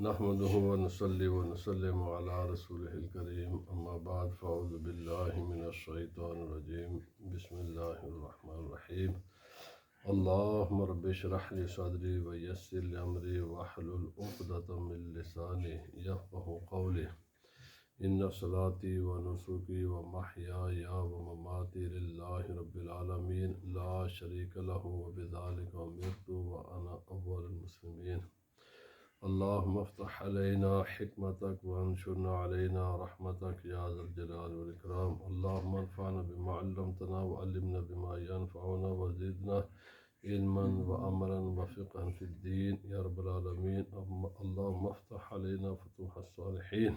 نحمده ونصلي ونسلم على رسوله الكريم اما بعد فاعوذ بالله من الشيطان الرجيم بسم الله الرحمن الرحيم اللهم رب اشرح لي صدري ويسر لي امري واحلل عقدة من لساني يفقهوا قولي ان صلاتي ونسكي ومحياي ومماتي لله رب العالمين لا شريك له وبذلك امرت وانا اول المسلمين اللهم افتح علينا حكمتك وانشرنا علينا رحمتك يا ذا الجلال والإكرام اللهم انفعنا بما علمتنا وعلمنا بما ينفعنا وزدنا علما وعملا وفقها في الدين يا رب العالمين اللهم افتح علينا فتوح الصالحين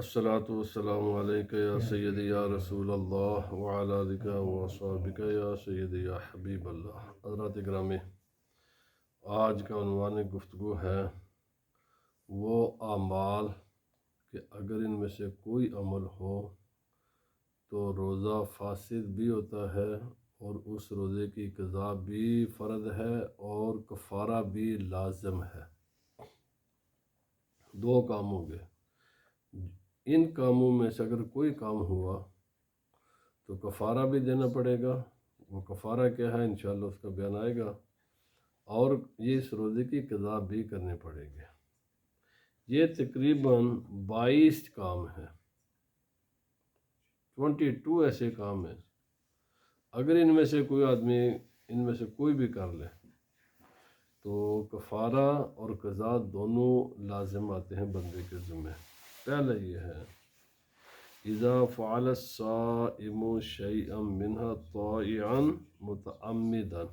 الصلاة والسلام عليك يا سيدي يا رسول الله وعلى آلك وأصحابك يا سيدي يا حبيب الله حضرات گرامی، آج کا عنوان گفتگو ہے وہ اعمال کہ اگر ان میں سے کوئی عمل ہو تو روزہ فاسد بھی ہوتا ہے اور اس روزے کی قضا بھی فرض ہے اور کفارہ بھی لازم ہے۔ دو کام ہوں گے، ان کاموں میں سے اگر کوئی کام ہوا تو کفارہ بھی دینا پڑے گا۔ وہ کفارہ کیا ہے انشاءاللہ اس کا بیان آئے گا، اور یہ اس روزے کی قضا بھی کرنے پڑے گے۔ یہ تقریباً 22 کام ہیں، 22 ایسے کام ہیں۔ اگر ان میں سے کوئی آدمی ان میں سے کوئی بھی کر لے تو کفارہ اور قضا دونوں لازم آتے ہیں بندے کے ذمہ۔ پہلا یہ ہے اذا فعل الصائم شيئا منها طائعا متعمدا،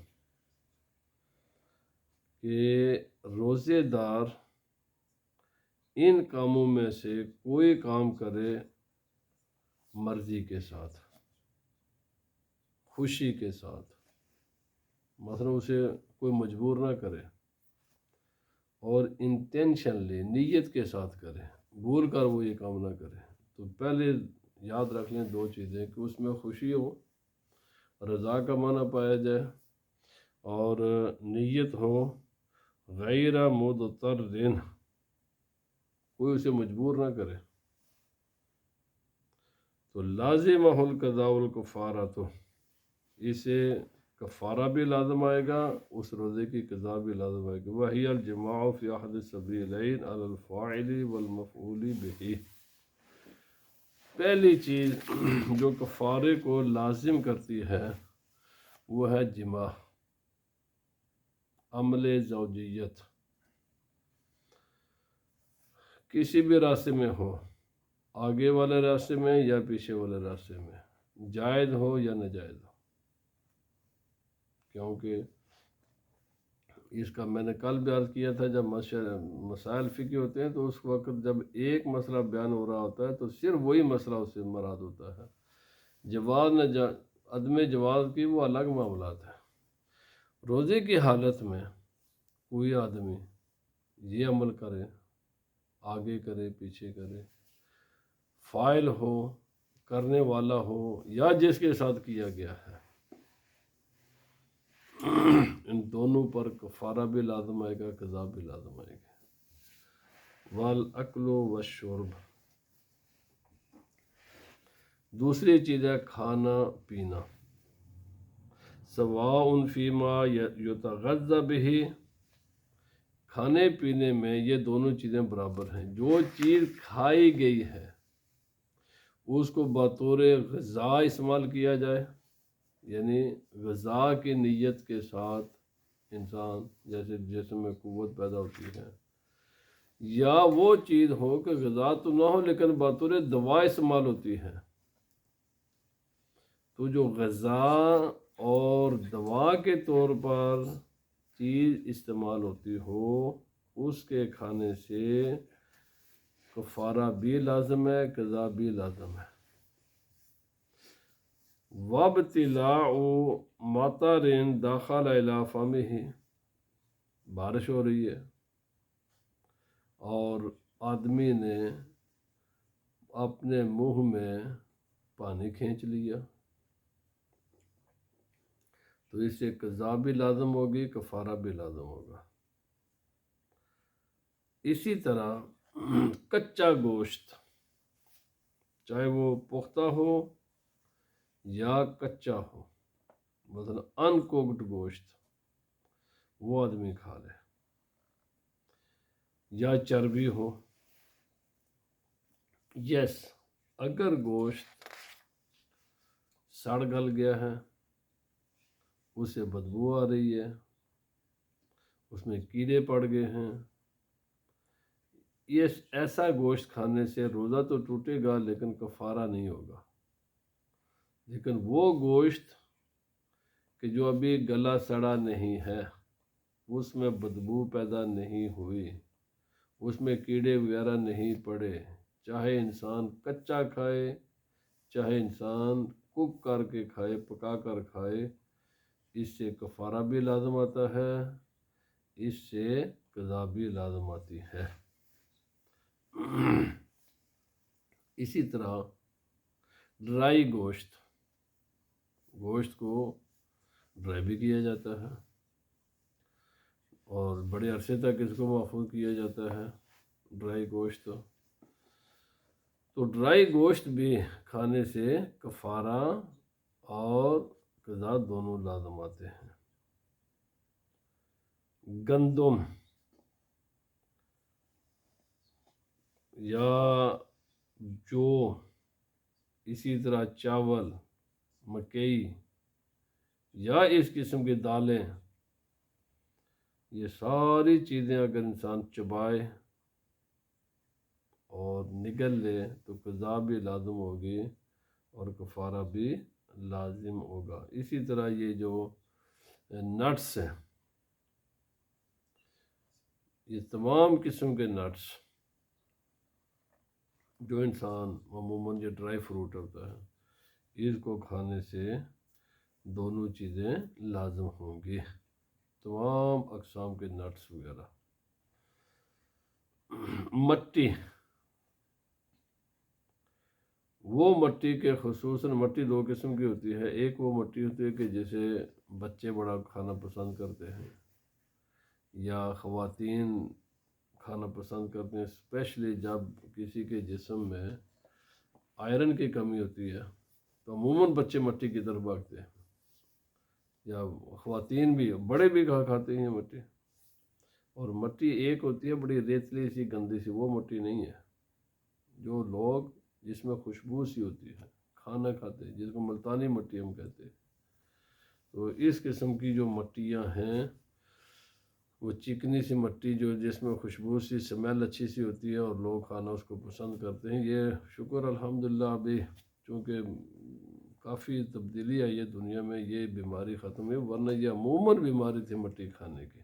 کہ روزے دار ان کاموں میں سے کوئی کام کرے مرضی کے ساتھ، خوشی کے ساتھ، مثلا اسے کوئی مجبور نہ کرے، اور انٹینشنلی نیت کے ساتھ کرے، بھول کر وہ یہ کام نہ کرے، تو پہلے یاد رکھ لیں دو چیزیں کہ اس میں خوشی ہو، رضا کا معنی پایا جائے، اور نیت ہو غیر مضطر، کوئی اسے مجبور نہ کرے، تو لازمہ القضاء والکفارہ، تو اسے کفارہ بھی لازم آئے گا، اس روزے کی قضا بھی لازم آئے گی۔ وہی الجماع فی احد السبیلین علی الفاعل والمفعول بہ، پہلی چیز جو کفارے کو لازم کرتی ہے وہ ہے جماع، عمل زوجیت، کسی بھی راستے میں ہو، آگے والے راستے میں یا پیچھے والے راستے میں، جائز ہو یا ناجائز ہو، کیونکہ اس کا میں نے کل بھی عرض کیا تھا، جب مسائل فقہی ہوتے ہیں تو اس وقت جب ایک مسئلہ بیان ہو رہا ہوتا ہے تو صرف وہی مسئلہ اس سے مراد ہوتا ہے، جواز عدم جواز کی وہ الگ معاملات ہیں۔ روزے کی حالت میں کوئی آدمی یہ عمل کرے، آگے کرے پیچھے کرے، فاعل ہو، کرنے والا ہو، یا جس کے ساتھ کیا گیا ہے، ان دونوں پر کفارہ بھی لازم آئے گا، قضا بھی لازم آئے گا۔ والاکل والشرب، دوسری چیز ہے کھانا پینا، سواء فیما یتغذی بہ، کھانے پینے میں یہ دونوں چیزیں برابر ہیں۔ جو چیز کھائی گئی ہے اس کو بطور غذا استعمال کیا جائے، یعنی غذا کی نیت کے ساتھ انسان جیسے جسم میں قوت پیدا ہوتی ہے، یا وہ چیز ہو کہ غذا تو نہ ہو لیکن بطور دوا استعمال ہوتی ہے، تو جو غذا اور دوا کے طور پر چیز استعمال ہوتی ہو اس کے کھانے سے کفارہ بھی لازم ہے، قضا بھی لازم ہے۔ وابتلاع مطر داخل الی فمہ، بارش ہو رہی ہے اور آدمی نے اپنے منہ میں پانی کھینچ لیا، تو اس سے قضا بھی لازم ہوگی، کفارہ بھی لازم ہوگا۔ اسی طرح کچا گوشت، چاہے وہ پختہ ہو یا کچا ہو، مثلا ان کوکڈ گوشت وہ آدمی کھا لے، یا چربی ہو۔ یس، اگر گوشت سڑ گل گیا ہے، اسے بدبو آ رہی ہے، اس میں کیڑے پڑ گئے ہیں، یہ ایسا گوشت کھانے سے روزہ تو ٹوٹے گا لیکن کفارہ نہیں ہوگا۔ لیکن وہ گوشت کہ جو ابھی گلا سڑا نہیں ہے، اس میں بدبو پیدا نہیں ہوئی، اس میں کیڑے وغیرہ نہیں پڑے، چاہے انسان کچا کھائے، چاہے انسان کوک کر کے کھائے، پکا کر کھائے، اس سے کفارہ بھی لازم آتا ہے، اس سے قضا بھی لازم آتی ہے۔ اسی طرح ڈرائی گوشت کو ڈرائی بھی کیا جاتا ہے اور بڑے عرصے تک اس کو محفوظ کیا جاتا ہے، ڈرائی گوشت۔ تو ڈرائی گوشت بھی کھانے سے کفارہ اور قضا دونوں لازم آتے ہیں۔ گندم یا جو، اسی طرح چاول، مکئی یا اس قسم کی دالیں، یہ ساری چیزیں اگر انسان چبائے اور نگل لے تو قضا بھی لازم ہوگی اور کفارہ بھی لازم ہوگا۔ اسی طرح یہ جو نٹس ہیں، یہ تمام قسم کے نٹس جو انسان عموماً یہ ڈرائی فروٹ ہوتا ہے، اس کو کھانے سے دونوں چیزیں لازم ہوں گی، تمام اقسام کے نٹس وغیرہ۔ مٹی، وہ مٹی کے خصوصاً مٹی دو قسم کی ہوتی ہے، ایک وہ مٹی ہوتی ہے کہ جسے بچے بڑا کھانا پسند کرتے ہیں یا خواتین کھانا پسند کرتے ہیں، اسپیشلی جب کسی کے جسم میں آئرن کی کمی ہوتی ہے تو عموماً بچے مٹی کی طرف بھاگتے ہیں، یا خواتین بھی، بڑے بھی کھاتے ہیں مٹی۔ اور مٹی ایک ہوتی ہے بڑی ریتلی سی گندی سی، وہ مٹی نہیں ہے جو لوگ جس میں خوشبو سی ہوتی ہے کھانا کھاتے ہیں، جس کو ملتانی مٹی ہم کہتے ہیں۔ تو اس قسم کی جو مٹیاں ہیں، وہ چکنی سی مٹی جو جس میں خوشبو سی، سمیل اچھی سی ہوتی ہے اور لوگ کھانا اس کو پسند کرتے ہیں، یہ شکر الحمدللہ ابھی چونکہ کافی تبدیلی آئی ہے دنیا میں، یہ بیماری ختم ہوئی، ورنہ یہ عموماً بیماری تھی مٹی کھانے کی۔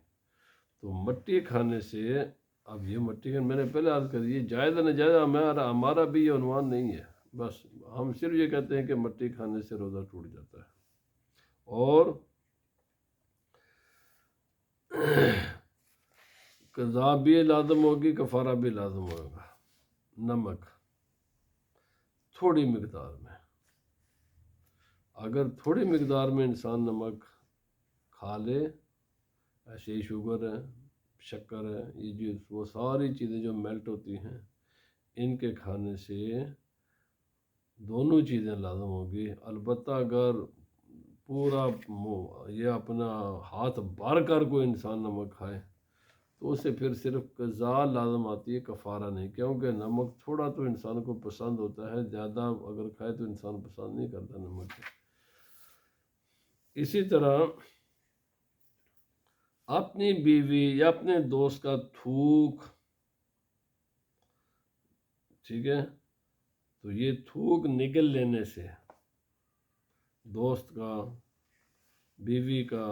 تو مٹی کھانے سے، اب یہ مٹی کا میں نے پہلے عرض کر دی، جائز ناجائز ہمارا بھی یہ عنوان نہیں ہے، بس ہم صرف یہ کہتے ہیں کہ مٹی کھانے سے روزہ ٹوٹ جاتا ہے۔ اور قضا بھی لازم ہوگی، کفارہ بھی لازم ہوگا۔ نمک تھوڑی مقدار میں، اگر تھوڑی مقدار میں انسان نمک کھا لے، ایسے ہی شوگر ہے، شکر ہے، یہ جو وہ ساری چیزیں جو میلٹ ہوتی ہیں، ان کے کھانے سے دونوں چیزیں لازم ہوگی۔ البتہ اگر پورا یہ اپنا ہاتھ بھر کر کوئی انسان نمک کھائے تو اسے پھر صرف قضا لازم آتی ہے، کفارہ نہیں، کیونکہ نمک تھوڑا تو انسان کو پسند ہوتا ہے، زیادہ اگر کھائے تو انسان پسند نہیں کرتا نمک۔ اسی طرح اپنی بیوی یا اپنے دوست کا تھوک، ٹھیک ہے، تو یہ تھوک نگل لینے سے، دوست کا، بیوی کا،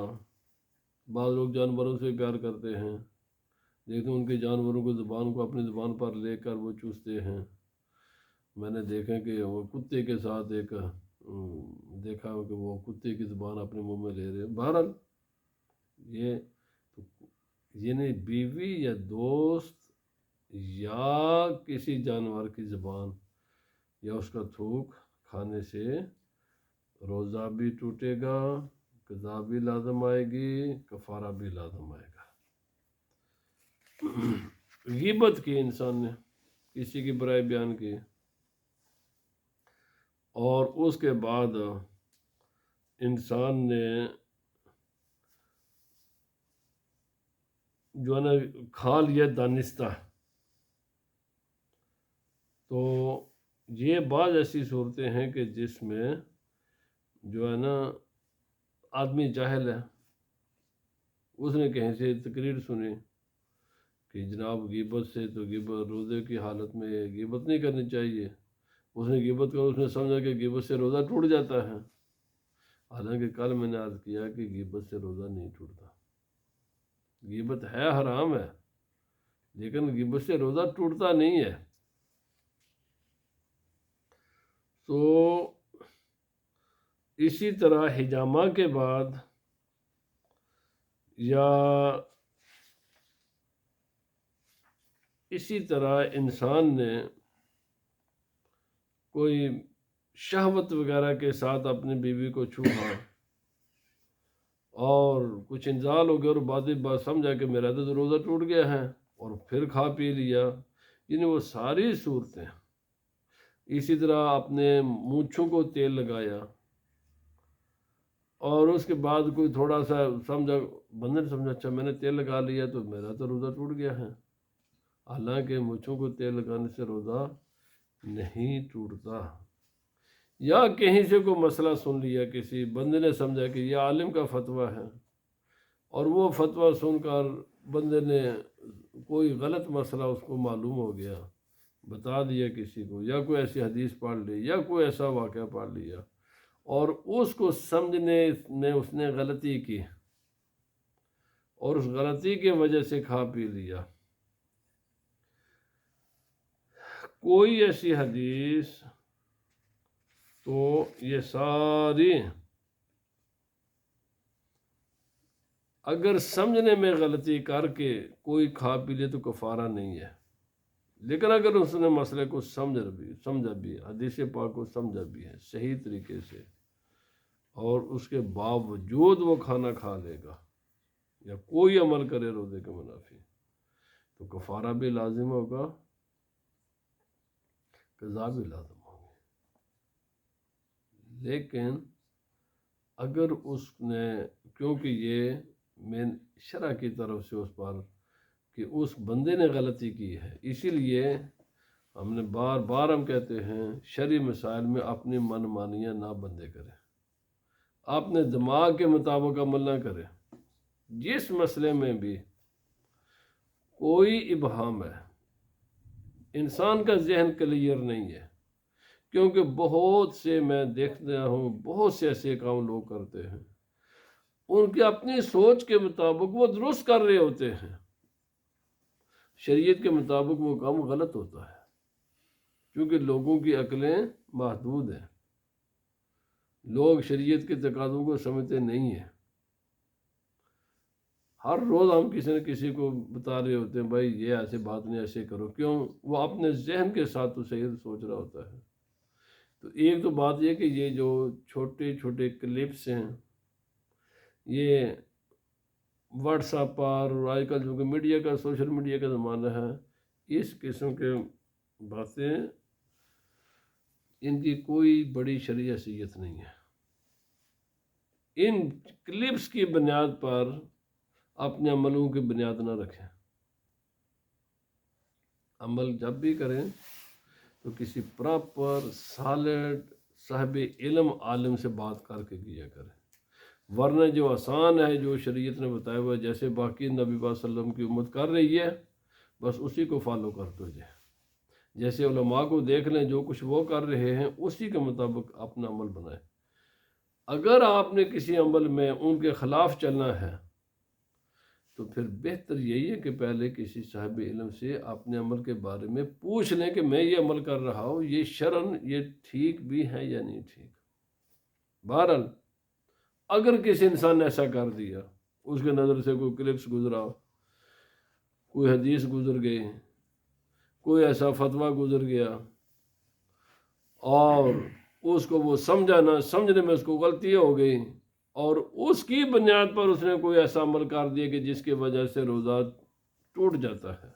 بعض لوگ جانوروں سے پیار کرتے ہیں، لیکن ان کے جانوروں کو زبان کو اپنی زبان پر لے کر وہ چوستے ہیں۔ میں نے دیکھا کہ وہ کتے کے ساتھ ایک دیکھا کہ وہ کتے کی زبان اپنے منہ میں لے رہے ہیں۔ بہرحال یہ یعنی بیوی یا دوست یا کسی جانور کی زبان یا اس کا تھوک کھانے سے روزہ بھی ٹوٹے گا، قضا بھی لازم آئے گی، کفارہ بھی لازم آئے گا۔ غیبت کی انسان نے، کسی کی برائی بیان کی، اور اس کے بعد انسان نے جو ہے نا کھا لیا دانستہ، تو یہ بعض ایسی صورتیں ہیں کہ جس میں جو ہے نا آدمی جاہل ہے، اس نے کہیں سے تقریر سنی کہ جناب غیبت سے تو غیبت روزے کی حالت میں غیبت نہیں کرنی چاہیے، اس نے غیبت کر، اس نے سمجھا کہ غیبت سے روزہ ٹوٹ جاتا ہے، حالانکہ کل میں نے عرض کیا کہ غیبت سے روزہ نہیں ٹوٹتا۔ غیبت ہے حرام ہے، لیکن غیبت سے روزہ ٹوٹتا نہیں ہے۔ تو اسی طرح حجامہ کے بعد یا اسی طرح انسان نے کوئی شہوت وغیرہ کے ساتھ اپنی بیوی کو چھوڑا اور کچھ انزال ہو گیا اور بات سمجھا کہ میرا تو روزہ ٹوٹ گیا ہے، اور پھر کھا پی لیا، یعنی وہ ساری صورتیں۔ اسی طرح اپنے مونچھوں کو تیل لگایا اور اس کے بعد کوئی تھوڑا سا سمجھا، بندے نے سمجھا اچھا میں نے تیل لگا لیا تو میرا تو روزہ ٹوٹ گیا ہے، حالانکہ مونچھوں کو تیل لگانے سے روزہ نہیں ٹوٹتا۔ یا کہیں سے کوئی مسئلہ سن لیا، کسی بندے نے سمجھا کہ یہ عالم کا فتویٰ ہے، اور وہ فتویٰ سن کر بندے نے کوئی غلط مسئلہ اس کو معلوم ہو گیا، بتا دیا کسی کو، یا کوئی ایسی حدیث پڑھ لی یا کوئی ایسا واقعہ پڑھ لیا، اور اس کو سمجھنے میں اس نے غلطی کی اور اس غلطی کی وجہ سے کھا پی لیا۔ کوئی ایسی حدیث، تو یہ ساری اگر سمجھنے میں غلطی کر کے کوئی کھا پی لے تو کفارہ نہیں ہے، لیکن اگر اس نے مسئلے کو سمجھا بھی حدیث پاک کو سمجھا بھی ہے صحیح طریقے سے، اور اس کے باوجود وہ کھانا کھا لے گا یا کوئی عمل کرے روزے کے منافی، تو کفارہ بھی لازم ہوگا، قضا بھی لازم ہوگی۔ لیکن اگر اس نے، کیونکہ یہ میں شرع کی طرف سے اس پر کہ اس بندے نے غلطی کی ہے، اسی لیے ہم نے بار بار ہم کہتے ہیں شرعی مسائل میں اپنی من مانیاں نہ بندے کریں، اپنے دماغ کے مطابق عمل نہ کریں۔ جس مسئلے میں بھی کوئی ابہام ہے، انسان کا ذہن کلیئر نہیں ہے، کیونکہ بہت سے میں دیکھتا ہوں بہت سے ایسے کام لوگ کرتے ہیں، ان کی اپنی سوچ کے مطابق وہ درست کر رہے ہوتے ہیں، شریعت کے مطابق وہ کام غلط ہوتا ہے، کیونکہ لوگوں کی عقلیں محدود ہیں، لوگ شریعت کے تقاضوں کو سمجھتے نہیں ہیں۔ ہر روز ہم کسی نہ کسی کو بتا رہے ہوتے ہیں بھائی یہ ایسے بات نہیں، ایسے کرو، کیوں؟ وہ اپنے ذہن کے ساتھ تو صحیح سوچ رہا ہوتا ہے۔ تو ایک تو بات یہ کہ یہ جو چھوٹے چھوٹے کلپس ہیں، یہ واٹس ایپ پر، آج کل جو کہ میڈیا کا، سوشل میڈیا کا زمانہ ہے، اس قسم کے باتیں، ان کی کوئی بڑی شرعی حیثیت نہیں ہے۔ ان کلپس کی بنیاد پر اپنے عملوں کی بنیاد نہ رکھیں، عمل جب بھی کریں تو کسی پراپر سالڈ صاحب علم عالم سے بات کر کے کیا کریں، ورنہ جو آسان ہے جو شریعت نے بتایا ہوا جیسے باقی نبی پاک صلی اللہ علیہ وسلم کی امت کر رہی ہے، بس اسی کو فالو کرتے جائیں، جیسے علماء کو دیکھ لیں جو کچھ وہ کر رہے ہیں اسی کے مطابق اپنا عمل بنائیں۔ اگر آپ نے کسی عمل میں ان کے خلاف چلنا ہے تو پھر بہتر یہی ہے کہ پہلے کسی صاحب علم سے اپنے عمل کے بارے میں پوچھ لیں کہ میں یہ عمل کر رہا ہوں، یہ شرعاً یہ ٹھیک بھی ہے یا نہیں ٹھیک۔ بہرحال اگر کسی انسان نے ایسا کر دیا، اس کے نظر سے کوئی کلپس گزرا، کوئی حدیث گزر گئی، کوئی ایسا فتویٰ گزر گیا، اور اس کو وہ سمجھا نہ، سمجھنے میں اس کو غلطی ہو گئی، اور اس کی بنیاد پر اس نے کوئی ایسا عمل کر دیا کہ جس کی وجہ سے روزہ ٹوٹ جاتا ہے،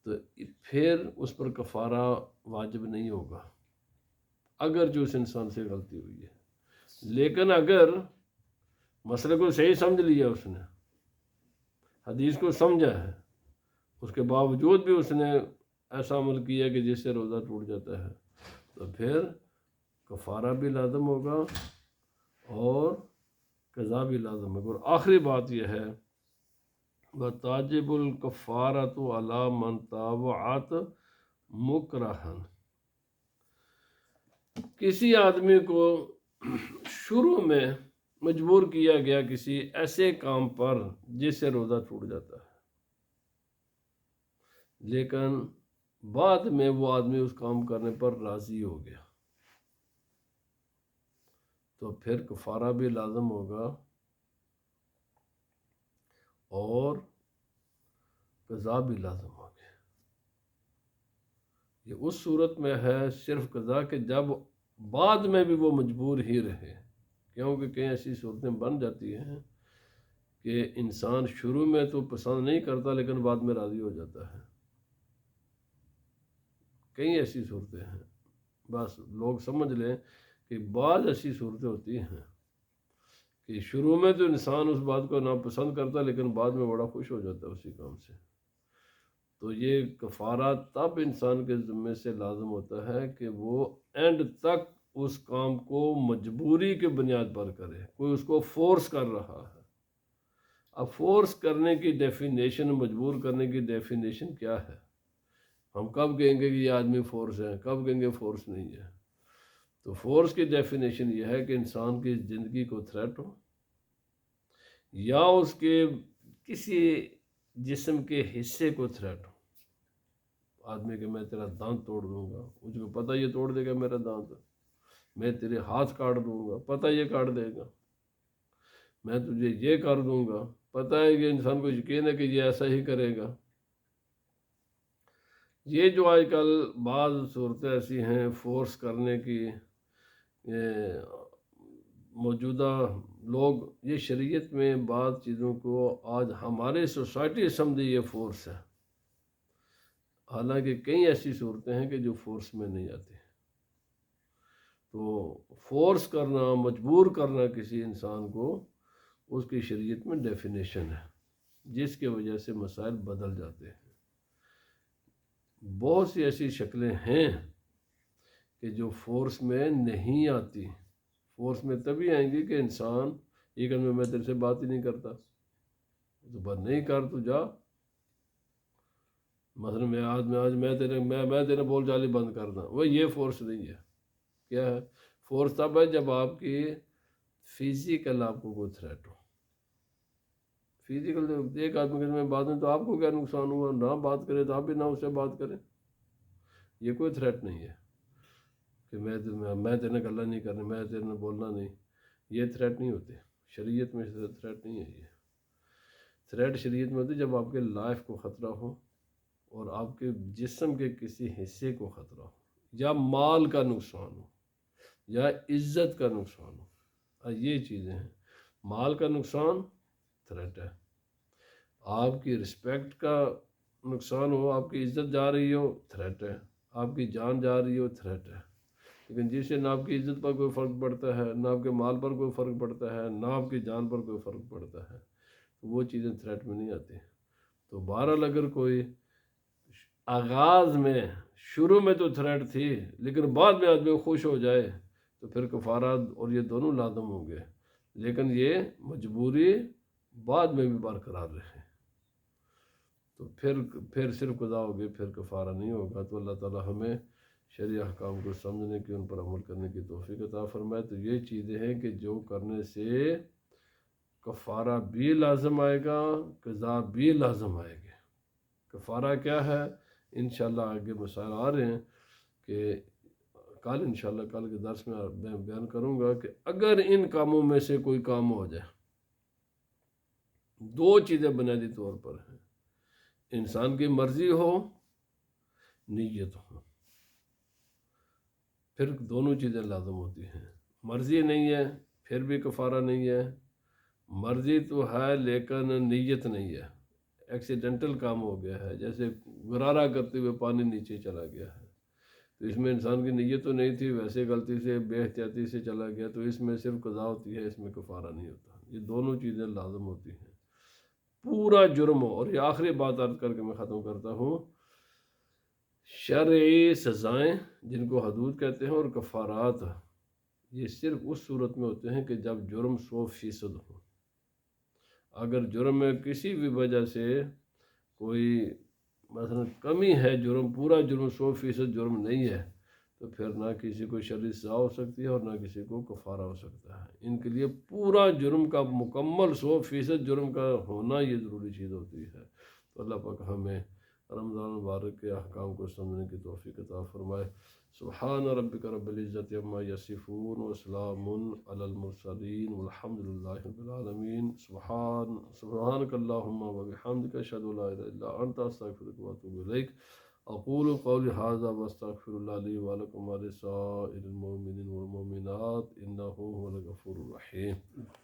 تو پھر اس پر کفارہ واجب نہیں ہوگا اگر جو اس انسان سے غلطی ہوئی ہے۔ لیکن اگر مسئلے کو صحیح سمجھ لیا، اس نے حدیث کو سمجھا ہے، اس کے باوجود بھی اس نے ایسا عمل کیا کہ جس سے روزہ ٹوٹ جاتا ہے، تو پھر کفارہ بھی لازم ہوگا اور قضا بھی لازم ہوگا۔ اور آخری بات یہ ہے وَتَاجِبُ الْكَفَّارَةُ عَلَى مَنْ تَابَعَتْ مُكْرَهًا، کسی آدمی کو شروع میں مجبور کیا گیا کسی ایسے کام پر جس سے روزہ ٹوٹ جاتا ہے، لیکن بعد میں وہ آدمی اس کام کرنے پر راضی ہو گیا، تو پھر کفارہ بھی لازم ہوگا اور قضا بھی لازم ہوگا۔ یہ اس صورت میں ہے صرف قضا کہ جب بعد میں بھی وہ مجبور ہی رہے، کیونکہ کئی ایسی صورتیں بن جاتی ہیں کہ انسان شروع میں تو پسند نہیں کرتا لیکن بعد میں راضی ہو جاتا ہے۔ کئی ایسی صورتیں ہیں، بس لوگ سمجھ لیں کہ بعض ایسی صورتیں ہوتی ہیں کہ شروع میں تو انسان اس بات کو ناپسند کرتا لیکن بعد میں بڑا خوش ہو جاتا ہے اسی کام سے۔ تو یہ کفارہ تب انسان کے ذمے سے لازم ہوتا ہے کہ وہ اینڈ تک اس کام کو مجبوری کے بنیاد پر کرے، کوئی اس کو فورس کر رہا ہے۔ اب فورس کرنے کی ڈیفینیشن، مجبور کرنے کی ڈیفینیشن کیا ہے؟ ہم کب کہیں گے کہ یہ آدمی فورس ہے، کب کہیں گے فورس نہیں ہے؟ تو فورس کی ڈیفینیشن یہ ہے کہ انسان کی زندگی کو تھریٹ ہو، یا اس کے کسی جسم کے حصے کو تھریٹ ہو۔ آدمی کہ میں تیرا دانت توڑ دوں گا، مجھ کو پتہ یہ توڑ دے گا میرا دانت، میں تیرے ہاتھ کاٹ دوں گا، پتہ یہ کاٹ دے گا، میں تجھے یہ کر دوں گا، پتہ ہے کہ انسان کو یقین ہے کہ یہ ایسا ہی کرے گا۔ یہ جو آج کل بعض صورتیں ایسی ہیں فورس کرنے کی، موجودہ لوگ یہ شریعت میں بعض چیزوں کو آج ہمارے سوسائٹی سمجھے یہ فورس ہے، حالانکہ کئی ایسی صورتیں ہیں کہ جو فورس میں نہیں آتی۔ تو فورس کرنا، مجبور کرنا کسی انسان کو، اس کی شریعت میں ڈیفینیشن ہے جس کی وجہ سے مسائل بدل جاتے ہیں۔ بہت سی ایسی شکلیں ہیں کہ جو فورس میں نہیں آتی، فورس میں تبھی آئیں گی کہ انسان یہ کہ میں تیرے سے بات ہی نہیں کرتا، تو بات نہیں کر، تو جا، مثلا میں تیرے بول چالی بند کر دوں، وہ یہ فورس نہیں ہے۔ کیا ہے فورس؟ تب ہے جب آپ کی فزیکل آپ کو کوئی تھریٹ ہو۔ فزیکل ایک آدمی کے میں بات نہیں تو آپ کو کیا نقصان ہوا، نہ بات کرے تو آپ بھی نہ اس سے بات کریں، یہ کوئی تھریٹ نہیں ہے کہ میں تیرے گلا نہیں کرنا، میں تیرے بولنا نہیں، یہ تھریٹ نہیں ہوتے شریعت میں، تھریٹ نہیں ہے۔ یہ تھریٹ شریعت میں ہوتی جب آپ کے لائف کو خطرہ ہو اور آپ کے جسم کے کسی حصے کو خطرہ ہو، یا مال کا نقصان ہو، یا عزت کا نقصان ہو۔ یہ چیزیں ہیں۔ مال کا نقصان تھریٹ ہے، آپ کی رسپیکٹ کا نقصان ہو، آپ کی عزت جا رہی ہو، تھریٹ ہے، آپ کی جان جا رہی ہو، تھریٹ ہے۔ لیکن جس سے نہ آپ کی عزت پر کوئی فرق پڑتا ہے، نہ آپ کے مال پر کوئی فرق پڑتا ہے، نہ آپ کی جان پر کوئی فرق پڑتا ہے، وہ چیزیں تھریٹ میں نہیں آتی۔ تو بہرحال اگر کوئی آغاز میں، شروع میں تو تھریٹ تھی لیکن بعد میں آدمی خوش ہو جائے تو پھر کفارات اور یہ دونوں لازم ہوں گے، لیکن یہ مجبوری بعد میں بھی برقرار رہے، تو پھر صرف قضا ہوگی، پھر کفارہ نہیں ہوگا۔ تو اللہ تعالی ہمیں شرعی احکام کو سمجھنے کی، ان پر عمل کرنے کی توفیق عطا فرمائے۔ تو یہ چیزیں ہیں کہ جو کرنے سے کفارہ بھی لازم آئے گا، قضا بھی لازم آئے گی۔ کفارہ کیا ہے؟ انشاءاللہ آگے مسائل آ رہے ہیں کہ کل انشاءاللہ کل کے درس میں بیان کروں گا کہ اگر ان کاموں میں سے کوئی کام ہو جائے، دو چیزیں بنیادی طور پر ہیں، انسان کی مرضی ہو، نیت ہو، پھر دونوں چیزیں لازم ہوتی ہیں۔ مرضی نہیں ہے پھر بھی کفارہ نہیں ہے، مرضی تو ہے لیکن نیت نہیں ہے، ایکسیڈنٹل کام ہو گیا ہے، جیسے غرارہ کرتے ہوئے پانی نیچے چلا گیا ہے، تو اس میں انسان کی نیت تو نہیں تھی، ویسے غلطی سے بے احتیاطی سے چلا گیا، تو اس میں صرف قضا ہوتی ہے، اس میں کفارہ نہیں ہوتا، یہ دونوں چیزیں لازم ہوتی ہیں۔ پورا جرم ہو، اور یہ آخری بات عرض کر کے میں ختم کرتا ہوں، شرعی سزائیں جن کو حدود کہتے ہیں اور کفارات، یہ صرف اس صورت میں ہوتے ہیں کہ جب جرم 100% ہو۔ اگر جرم میں کسی بھی وجہ سے کوئی مثلا کمی ہے، جرم پورا جرم 100% جرم نہیں ہے، تو پھر نہ کسی کو شرعی سزا ہو سکتی ہے اور نہ کسی کو کفارہ ہو سکتا ہے۔ ان کے لیے پورا جرم کا مکمل 100% جرم کا ہونا یہ ضروری چیز ہوتی ہے۔ تو اللہ پاک ہمیں رمضان مبارک کے احکام کو سمجھنے کی توفیق عطا فرمائے۔ سبحان ربک رب العزت عما یصفون وسلام علی المرسلین والحمد للہ رب العالمین۔ سبحانک اللہم وبحمدک اشہد ان لا الہ الا انت استغفرک واتوب الیک۔ اقول قولی ھذا واستغفر اللہ لی ولکم ولسائر المؤمنین والمؤمنات انہ هو الغفور الرحیم۔